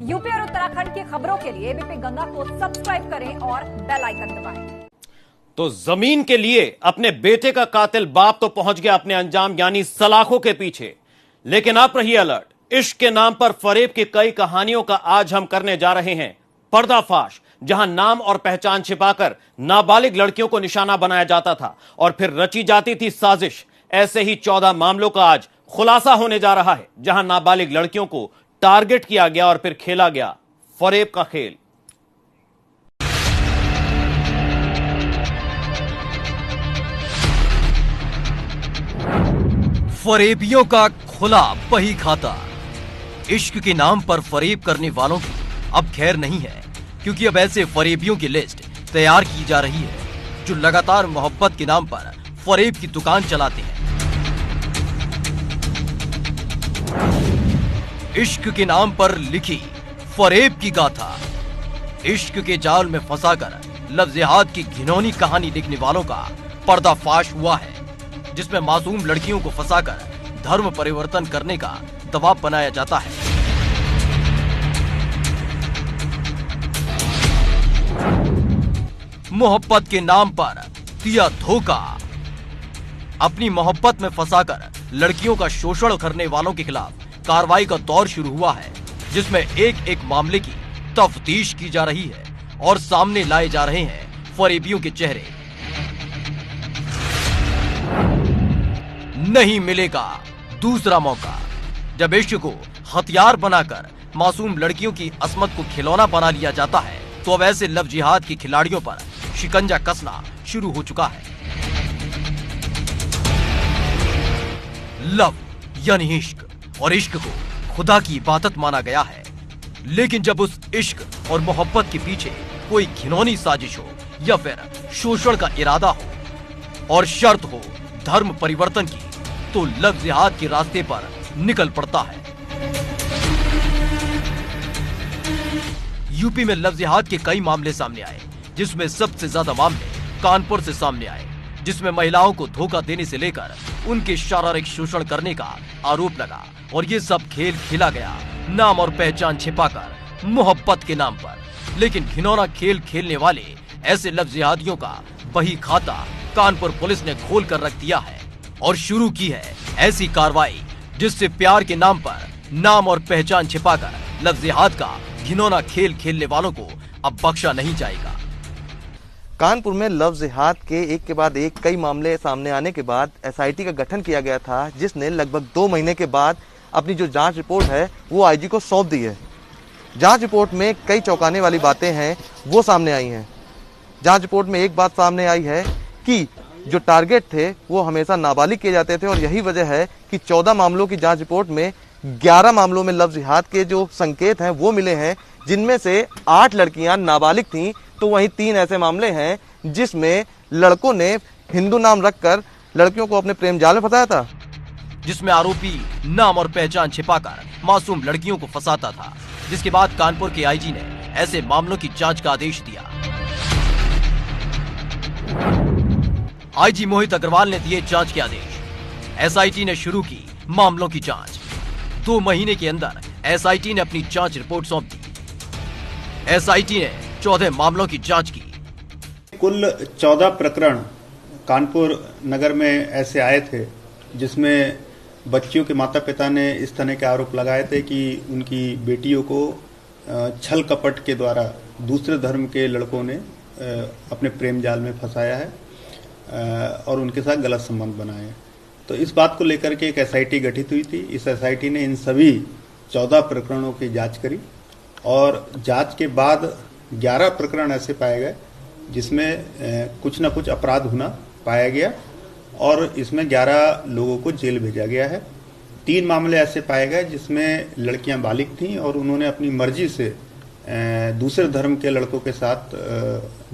UP और उत्तराखंड की खबरों के लिए एबीपी गंगा को सब्सक्राइब करें और बेल आइकन दबाएं। तो जमीन के लिए अपने बेटे का कातिल बाप तो पहुंच गया अपने अंजाम यानी सलाखों के पीछे, लेकिन आप रहिए अलर्ट। इश्क के नाम पर फरेब की कई कहानियों का आज हम करने जा रहे हैं पर्दाफाश, जहां नाम और पहचान छिपाकर नाबालिग लड़कियों को निशाना बनाया जाता था और फिर रची जाती थी साजिश। ऐसे ही 14 मामलों का आज खुलासा होने जा रहा है, जहां नाबालिग लड़कियों को टारगेट किया गया और फिर खेला गया फरेब का खेल। फरेबियों का खुला बही खाता। इश्क के नाम पर फरेब करने वालों की अब खैर नहीं है, क्योंकि अब ऐसे फरेबियों की लिस्ट तैयार की जा रही है जो लगातार मोहब्बत के नाम पर फरेब की दुकान चलाते हैं। इश्क के नाम पर लिखी फरेब की गाथा। इश्क के जाल में फंसाकर लव-जिहाद की घिनौनी कहानी लिखने वालों का पर्दाफाश हुआ है, जिसमें मासूम लड़कियों को फंसाकर धर्म परिवर्तन करने का दबाव बनाया जाता है। मोहब्बत के नाम पर दिया धोखा। अपनी मोहब्बत में फंसाकर लड़कियों का शोषण करने वालों के खिलाफ कार्रवाई का दौर शुरू हुआ है, जिसमें एक एक मामले की तफ्तीश की जा रही है और सामने लाए जा रहे हैं फरेबियों के चेहरे। नहीं मिलेगा दूसरा मौका। जब इश्क को हथियार बनाकर मासूम लड़कियों की अस्मत को खिलौना बना लिया जाता है, तो अब ऐसे लव जिहाद के खिलाड़ियों पर शिकंजा कसना शुरू हो चुका है। लव यानी इश्क, और इश्क को खुदा की इबादत माना गया है। लेकिन जब उस इश्क और मोहब्बत के पीछे कोई घिनौनी साजिश हो या फिर शोषण का इरादा हो और शर्त हो धर्म परिवर्तन की, तो लव जिहाद के रास्ते पर निकल पड़ता है। यूपी में लव जिहाद के कई मामले सामने आए, जिसमें सबसे ज्यादा मामले कानपुर से सामने आए, जिसमें महिलाओं को धोखा देने से लेकर उनके शारीरिक शोषण करने का आरोप लगा। और ये सब खेल खेला गया नाम और पहचान छिपाकर मोहब्बत के नाम पर। लेकिन घिनौना खेल खेलने वाले ऐसे लव जिहादियों का बही खाता कानपुर पुलिस ने खोल कर रख दिया है और शुरू की है ऐसी कार्रवाई जिससे प्यार के नाम पर नाम और पहचान छिपाकर लव जिहाद का घिनौना खेल खेलने वालों को अब बख्शा नहीं जाएगा। कानपुर में लव जिहाद के एक के बाद एक कई मामले सामने आने के बाद एसआईटी का गठन किया गया था, जिसने लगभग 2 महीने के बाद अपनी जो जांच रिपोर्ट है वो आईजी को सौंप दी है। जांच रिपोर्ट में कई चौंकाने वाली बातें हैं वो सामने आई हैं। जांच रिपोर्ट में एक बात सामने आई है कि जो टारगेट थे वो हमेशा नाबालिग किए जाते थे, और यही वजह है कि 14 मामलों की जांच रिपोर्ट में 11 मामलों में लव जिहाद के जो संकेत हैं वो मिले हैं, जिनमें से 8 लड़कियां नाबालिग थीं। तो वहीं 3 ऐसे मामले हैं जिसमें लड़कों ने हिंदू नाम रखकर लड़कियों को अपने प्रेम जाल में फंसाया था, जिसमें आरोपी नाम और पहचान छिपाकर मासूम लड़कियों को फंसाता था। जिसके बाद कानपुर के आईजी ने ऐसे मामलों की जांच का आदेश दिया। आईजी मोहित अग्रवाल ने दिए जांच के आदेश। एसआईटी ने शुरू की मामलों की जांच। 2 महीने के अंदर एसआईटी ने अपनी जांच रिपोर्ट सौंप दी। एसआईटी ने 14 मामलों की जांच की। कुल 14 प्रकरण कानपुर नगर में ऐसे आए थे जिसमें बच्चियों के माता पिता ने इस तरह के आरोप लगाए थे कि उनकी बेटियों को छल कपट के द्वारा दूसरे धर्म के लड़कों ने अपने प्रेम जाल में फंसाया है और उनके साथ गलत संबंध बनाए हैं। तो इस बात को लेकर के एक एसआईटी गठित हुई थी। इस एसआईटी ने इन सभी 14 प्रकरणों की जांच करी और जांच के बाद 11 प्रकरण ऐसे पाए गए जिसमें कुछ न कुछ अपराध होना पाया गया और इसमें 11 लोगों को जेल भेजा गया है। 3 मामले ऐसे पाए गए जिसमें लड़कियां बालिग थीं और उन्होंने अपनी मर्जी से दूसरे धर्म के लड़कों के साथ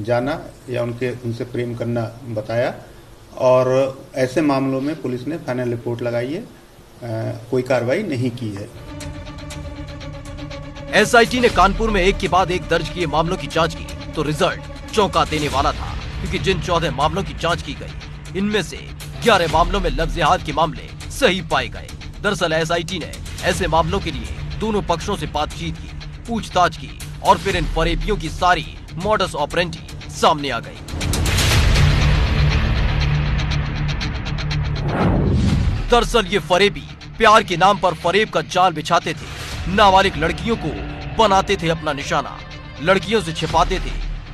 जाना या उनसे प्रेम करना बताया, और ऐसे मामलों में पुलिस ने फाइनल रिपोर्ट लगाई है, कोई कार्रवाई नहीं की है। एसआईटी ने कानपुर में एक के बाद एक दर्ज किए मामलों की जांच की, तो रिजल्ट चौंका देने वाला था, क्योंकि जिन 14 मामलों की जांच की गई, इनमें से 11 मामलों में लव जिहाद के मामले सही पाए गए। दरअसल एसआईटी ने ऐसे मामलों के लिए दोनों पक्षों से बातचीत की पूछताछ की और फिर इन फरेबियों की सारी मॉडस ऑपरेंडी सामने आ गई। दरअसल ये फरेबी प्यार के नाम पर फरेब का जाल बिछाते थे, नाबालिग लड़कियों को बनाते थे अपना निशाना, लड़कियों से छिपाते थे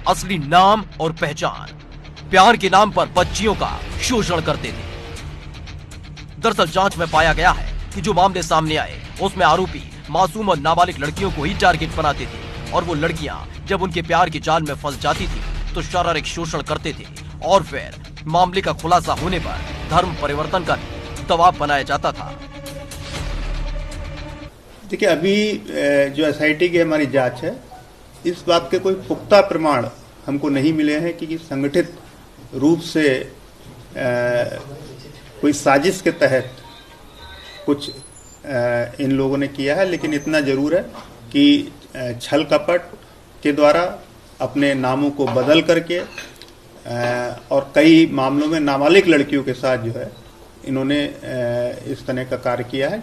असली नाम और पहचान, प्यार के नाम पर बच्चियों का शोषण करते थे। दरअसल जांच में पाया गया है कि जो मामले सामने आए उसमें आरोपी मासूम और नाबालिग लड़कियों को ही टारगेट बनाते थे और वो लड़कियां जब उनके प्यार के जाल में फंस जाती थी तो शारीरिक शोषण करते थे और फिर मामले का खुलासा होने पर धर्म परिवर्तन का दबाव बनाया जाता था। देखिए, अभी जो एसआईटी की हमारी जांच है, इस बात के कोई पुख्ता प्रमाण हमको नहीं मिले हैं कि संगठित रूप से कोई साजिश के तहत कुछ इन लोगों ने किया है, लेकिन इतना जरूर है कि छल कपट के द्वारा अपने नामों को बदल करके और कई मामलों में नाबालिग लड़कियों के साथ जो है इन्होंने इस तरह का कार्य किया है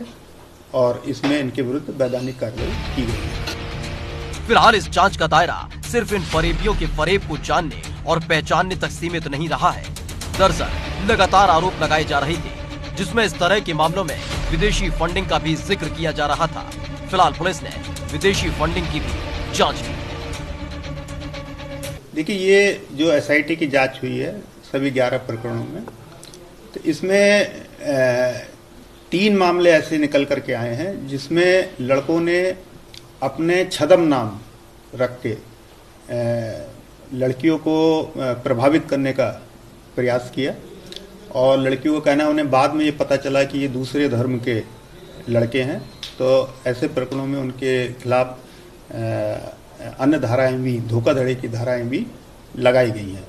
और इसमें इनके विरुद्ध वैधानिक कार्रवाई की गई है। फिलहाल इस जांच का दायरा सिर्फ इन फरेबियों के फरेब को जानने और पहचानने तक सीमित नहीं रहा है। दरअसल लगातार आरोप लगाए जा रहे थे जिसमें इस तरह के मामलों में विदेशी फंडिंग का भी जिक्र किया जा रहा था। फिलहाल पुलिस ने विदेशी फंडिंग की भी जांच की। देखिए, ये जो एसआईटी की जांच हुई है सभी 11 प्रकरणों में, तो इसमें 3 मामले ऐसे निकल करके आए हैं जिसमें लड़कों ने अपने छद्म नाम रख के लड़कियों को प्रभावित करने का प्रयास किया और लड़कियों को कहना, उन्हें बाद में ये पता चला कि ये दूसरे धर्म के लड़के हैं, तो ऐसे प्रकरणों में उनके खिलाफ अन्य धाराएं भी, धोखाधड़ी की धाराएं भी लगाई गई हैं।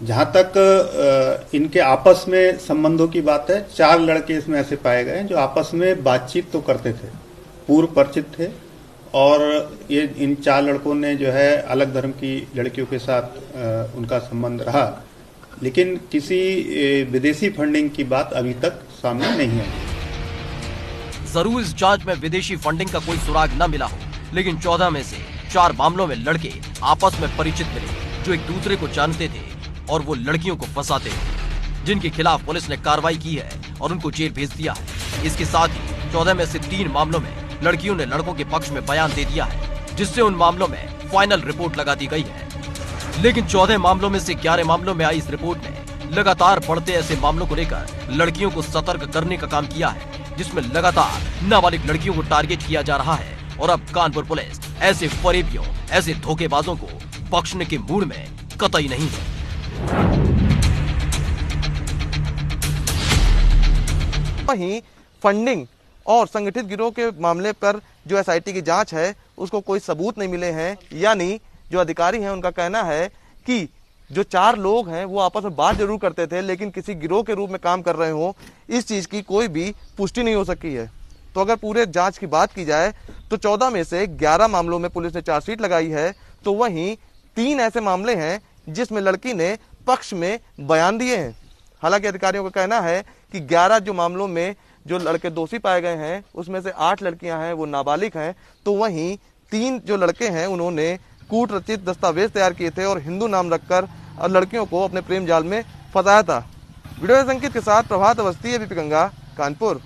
जहां तक इनके आपस में संबंधों की बात है, 4 लड़के इसमें ऐसे पाए गए हैं जो आपस में बातचीत तो करते थे, पूर्व परिचित थे और ये इन 4 लड़कों ने जो है अलग धर्म की लड़कियों के साथ उनका संबंध रहा, लेकिन किसी विदेशी फंडिंग की बात अभी तक सामने नहीं आई। जरूर इस जांच में विदेशी फंडिंग का कोई सुराग न मिला हो, लेकिन 14 में से 4 मामलों में लड़के आपस में परिचित मिले जो एक दूसरे को जानते थे और वो लड़कियों को फंसाते थे, जिनके खिलाफ पुलिस ने कार्रवाई की है और उनको जेल भेज दिया है। इसके साथ ही 14 में से 3 मामलों में लड़कियों ने लड़कों के पक्ष में बयान दे दिया है, जिससे उन मामलों में फाइनल रिपोर्ट लगा दी गई है। लेकिन 14 मामलों में से 11 मामलों में आई इस रिपोर्ट ने लगातार बढ़ते ऐसे मामलों को लेकर लड़कियों को सतर्क करने का काम किया है, जिसमें लगातार नाबालिग लड़कियों को टारगेट किया जा रहा है। और अब कानपुर पुलिस ऐसे फरेबियों, ऐसे धोखेबाजों को बख्शने के मूड में कतई नहीं है। वहीं फंडिंग और संगठित गिरोह के मामले पर जो एसआईटी की जांच है उसको कोई सबूत नहीं मिले हैं, यानी जो अधिकारी हैं उनका कहना है कि जो 4 लोग हैं वो आपस में बात जरूर करते थे, लेकिन किसी गिरोह के रूप में काम कर रहे हो, इस चीज की कोई भी पुष्टि नहीं हो सकी है। तो अगर पूरे जांच की बात की जाए तो 14 में से 11 मामलों में पुलिस ने चार्जशीट लगाई है, तो वहीं 3 ऐसे मामले हैं जिसमें लड़की ने पक्ष में बयान दिए हैं। हालांकि अधिकारियों का कहना है कि 11 जो मामलों में जो लड़के दोषी पाए गए हैं उसमें से 8 लड़कियां हैं वो नाबालिग हैं, तो वहीं 3 जो लड़के हैं उन्होंने कूट रचित दस्तावेज तैयार किए थे और हिंदू नाम रखकर लड़कियों को अपने प्रेम जाल में फंसाया था। वीडियो संकेत के साथ प्रभात अवस्थी, एबीपी गंगा, कानपुर।